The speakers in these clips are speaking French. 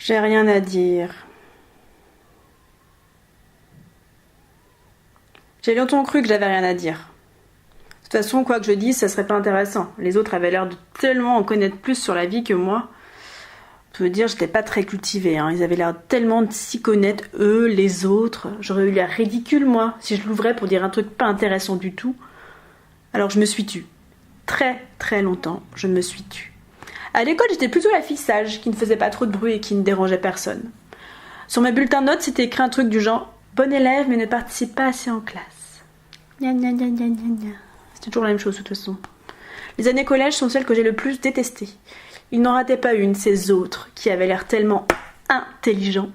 J'ai rien à dire. J'ai longtemps cru que j'avais rien à dire. De toute façon, quoi que je dise, ça serait pas intéressant. Les autres avaient l'air de tellement en connaître plus sur la vie que moi. Je veux dire, j'étais pas très cultivée, hein. Ils avaient l'air tellement de s'y connaître, eux, les autres. J'aurais eu l'air ridicule, moi, si je l'ouvrais pour dire un truc pas intéressant du tout. Alors je me suis tue. Très, très longtemps, je me suis tue. À l'école, j'étais plutôt la fille sage, qui ne faisait pas trop de bruit et qui ne dérangeait personne. Sur mes bulletins de notes, c'était écrit un truc du genre « Bon élève, mais ne participe pas assez en classe. » Gna gna gna gna gna gna. C'est toujours la même chose, de toute façon. Les années collège sont celles que j'ai le plus détestées. Il n'en ratait pas une, ces autres, qui avaient l'air tellement intelligents.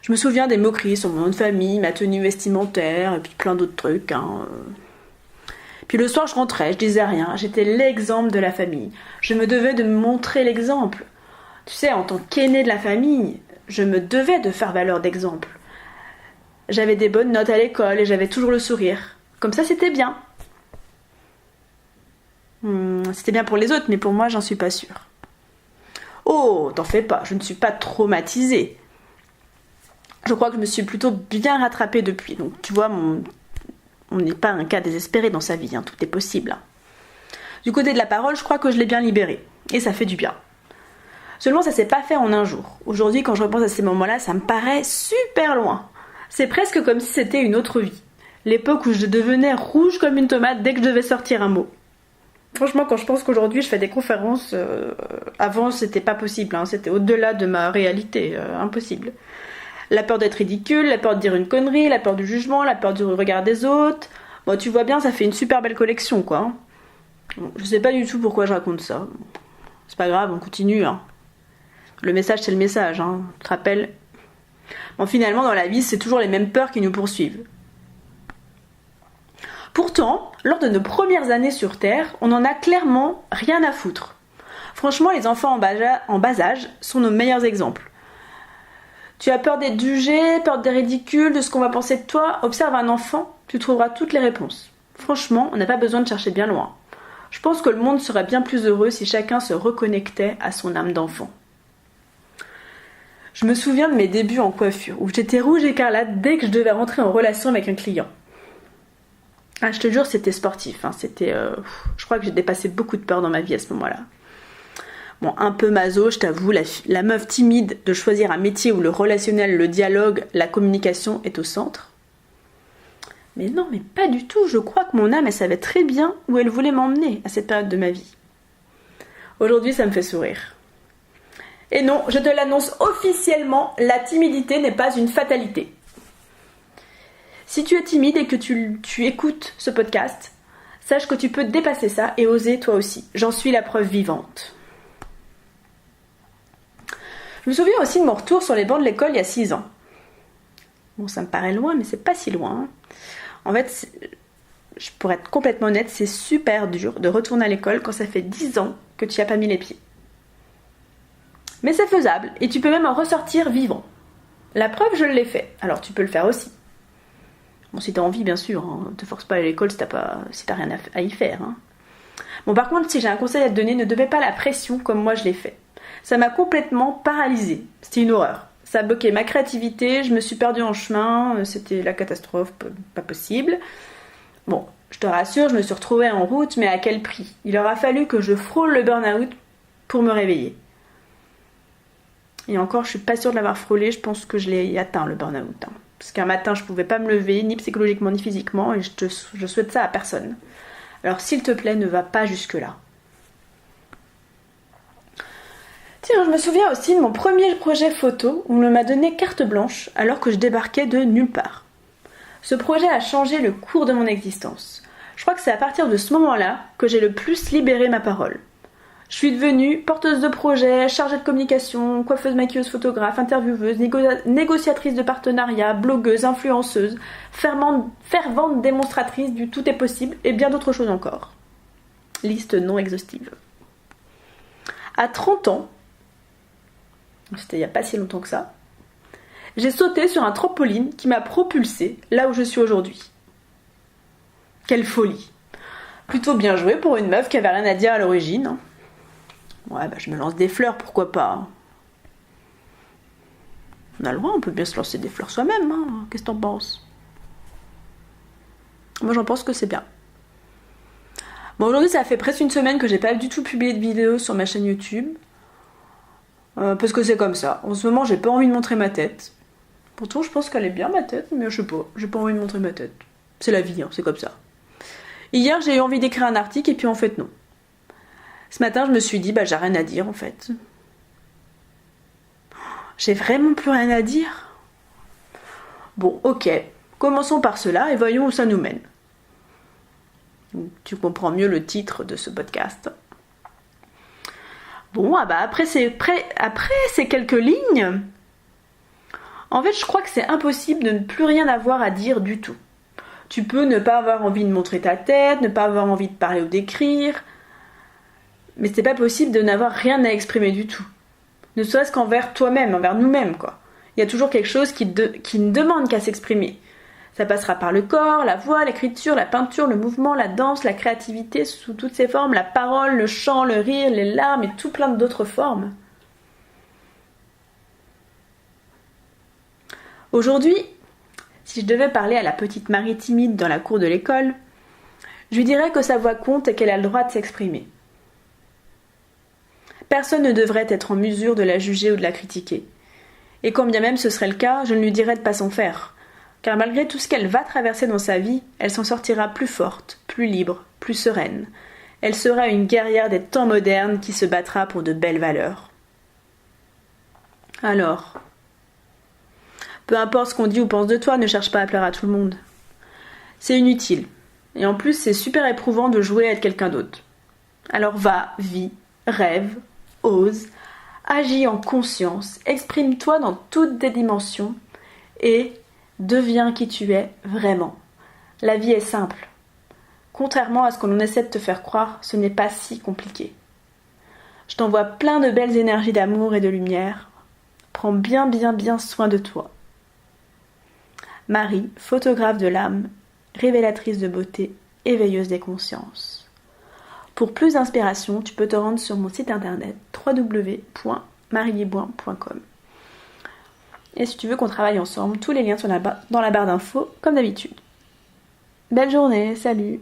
Je me souviens des moqueries sur mon nom de famille, ma tenue vestimentaire, et puis plein d'autres trucs, hein. Puis le soir, je rentrais, je disais rien, j'étais l'exemple de la famille. Je me devais de me montrer l'exemple. Tu sais, en tant qu'aînée de la famille, je me devais de faire valeur d'exemple. J'avais des bonnes notes à l'école et j'avais toujours le sourire. Comme ça, c'était bien. C'était bien pour les autres, mais pour moi, j'en suis pas sûre. Oh, t'en fais pas, je ne suis pas traumatisée. Je crois que je me suis plutôt bien rattrapée depuis. Donc, tu vois, on n'est pas un cas désespéré dans sa vie, hein, tout est possible. Hein. Du côté de la parole, je crois que je l'ai bien libérée. Et ça fait du bien. Seulement, ça s'est pas fait en un jour. Aujourd'hui, quand je repense à ces moments-là, ça me paraît super loin. C'est presque comme si c'était une autre vie. L'époque où je devenais rouge comme une tomate dès que je devais sortir un mot. Franchement, quand je pense qu'aujourd'hui je fais des conférences, avant c'était pas possible, hein, c'était au-delà de ma réalité, impossible. La peur d'être ridicule, la peur de dire une connerie, la peur du jugement, la peur du regard des autres. Bon, tu vois bien, ça fait une super belle collection, quoi. Bon, je sais pas du tout pourquoi je raconte ça. C'est pas grave, on continue. Hein. Le message, c'est le message, hein. Tu te rappelles ? Bon, finalement, dans la vie, c'est toujours les mêmes peurs qui nous poursuivent. Pourtant, lors de nos premières années sur Terre, on n'en a clairement rien à foutre. Franchement, les enfants en bas âge sont nos meilleurs exemples. Tu as peur d'être jugé, peur d'être ridicule, de ce qu'on va penser de toi. Observe un enfant, tu trouveras toutes les réponses. Franchement, on n'a pas besoin de chercher bien loin. Je pense que le monde serait bien plus heureux si chacun se reconnectait à son âme d'enfant. Je me souviens de mes débuts en coiffure, où j'étais rouge écarlate dès que je devais rentrer en relation avec un client. Ah, je te jure, c'était sportif. Hein. Je crois que j'ai dépassé beaucoup de peur dans ma vie à ce moment-là. Bon, un peu maso, je t'avoue, la meuf timide de choisir un métier où le relationnel, le dialogue, la communication est au centre. Mais non, mais pas du tout. Je crois que mon âme, elle savait très bien où elle voulait m'emmener à cette période de ma vie. Aujourd'hui, ça me fait sourire. Et non, je te l'annonce officiellement, la timidité n'est pas une fatalité. Si tu es timide et que tu écoutes ce podcast, sache que tu peux dépasser ça et oser toi aussi. J'en suis la preuve vivante. Je me souviens aussi de mon retour sur les bancs de l'école il y a 6 ans. Bon, ça me paraît loin, mais c'est pas si loin. En fait, pour être complètement honnête, c'est super dur de retourner à l'école quand ça fait 10 ans que tu n'y as pas mis les pieds. Mais c'est faisable et tu peux même en ressortir vivant. La preuve, je l'ai fait. Alors tu peux le faire aussi. Bon, si t'as envie, bien sûr, hein. Ne te force pas à aller à l'école si t'as rien à y faire. Hein. Bon, par contre, si j'ai un conseil à te donner, ne te mets pas la pression comme moi je l'ai fait. Ça m'a complètement paralysée. C'était une horreur. Ça a bloqué ma créativité, je me suis perdue en chemin, c'était la catastrophe, pas possible. Bon, je te rassure, je me suis retrouvée en route, mais à quel prix ? Il aura fallu que je frôle le burn-out pour me réveiller. Et encore, je suis pas sûre de l'avoir frôlé, je pense que je l'ai atteint, le burn-out. Hein. Parce qu'un matin, je pouvais pas me lever, ni psychologiquement, ni physiquement, et je souhaite ça à personne. Alors, s'il te plaît, ne va pas jusque-là. Tiens, je me souviens aussi de mon premier projet photo, où on m'a donné carte blanche, alors que je débarquais de nulle part. Ce projet a changé le cours de mon existence. Je crois que c'est à partir de ce moment-là que j'ai le plus libéré ma parole. Je suis devenue porteuse de projet, chargée de communication, coiffeuse, maquilleuse, photographe, intervieweuse, négociatrice de partenariat, blogueuse, influenceuse, fervente démonstratrice du tout est possible et bien d'autres choses encore. Liste non exhaustive. À 30 ans, c'était il n'y a pas si longtemps que ça, j'ai sauté sur un trampoline qui m'a propulsée là où je suis aujourd'hui. Quelle folie! Plutôt bien joué pour une meuf qui avait rien à dire à l'origine. Ouais, bah je me lance des fleurs, pourquoi pas. On a le droit, on peut bien se lancer des fleurs soi-même. Hein. Qu'est-ce que t'en penses? Moi, j'en pense que c'est bien. Bon, aujourd'hui, ça fait presque une semaine que j'ai pas du tout publié de vidéo sur ma chaîne YouTube. Parce que c'est comme ça. En ce moment, j'ai pas envie de montrer ma tête. Pourtant, je pense qu'elle est bien, ma tête, mais je sais pas. J'ai pas envie de montrer ma tête. C'est la vie, hein, c'est comme ça. Hier, j'ai eu envie d'écrire un article, et puis en fait, non. Ce matin, je me suis dit, j'ai rien à dire, en fait. J'ai vraiment plus rien à dire. Bon, ok. Commençons par cela, et voyons où ça nous mène. Donc, tu comprends mieux le titre de ce podcast. Bon, après ces quelques lignes, en fait, je crois que c'est impossible de ne plus rien avoir à dire du tout. Tu peux ne pas avoir envie de montrer ta tête, ne pas avoir envie de parler ou d'écrire, mais c'est pas possible de n'avoir rien à exprimer du tout. Ne serait-ce qu'envers toi-même, envers nous-mêmes, quoi. Il y a toujours quelque chose qui ne demande qu'à s'exprimer. Ça passera par le corps, la voix, l'écriture, la peinture, le mouvement, la danse, la créativité sous toutes ses formes, la parole, le chant, le rire, les larmes et tout plein d'autres formes. Aujourd'hui, si je devais parler à la petite Marie timide dans la cour de l'école, je lui dirais que sa voix compte et qu'elle a le droit de s'exprimer. Personne ne devrait être en mesure de la juger ou de la critiquer. Et quand bien même ce serait le cas, je ne lui dirais de pas s'en faire. Car malgré tout ce qu'elle va traverser dans sa vie, elle s'en sortira plus forte, plus libre, plus sereine. Elle sera une guerrière des temps modernes qui se battra pour de belles valeurs. Alors, peu importe ce qu'on dit ou pense de toi, ne cherche pas à plaire à tout le monde. C'est inutile. Et en plus, c'est super éprouvant de jouer à être quelqu'un d'autre. Alors va, vis, rêve, ose, agis en conscience, exprime-toi dans toutes tes dimensions et deviens qui tu es vraiment. La vie est simple. Contrairement à ce que l'on essaie de te faire croire, ce n'est pas si compliqué. Je t'envoie plein de belles énergies d'amour et de lumière. Prends bien soin de toi. Marie, photographe de l'âme, révélatrice de beauté, éveilleuse des consciences. Pour plus d'inspiration, tu peux te rendre sur mon site internet www.marielieboin.com. Et si tu veux qu'on travaille ensemble, tous les liens sont dans la barre d'infos, comme d'habitude. Belle journée, salut!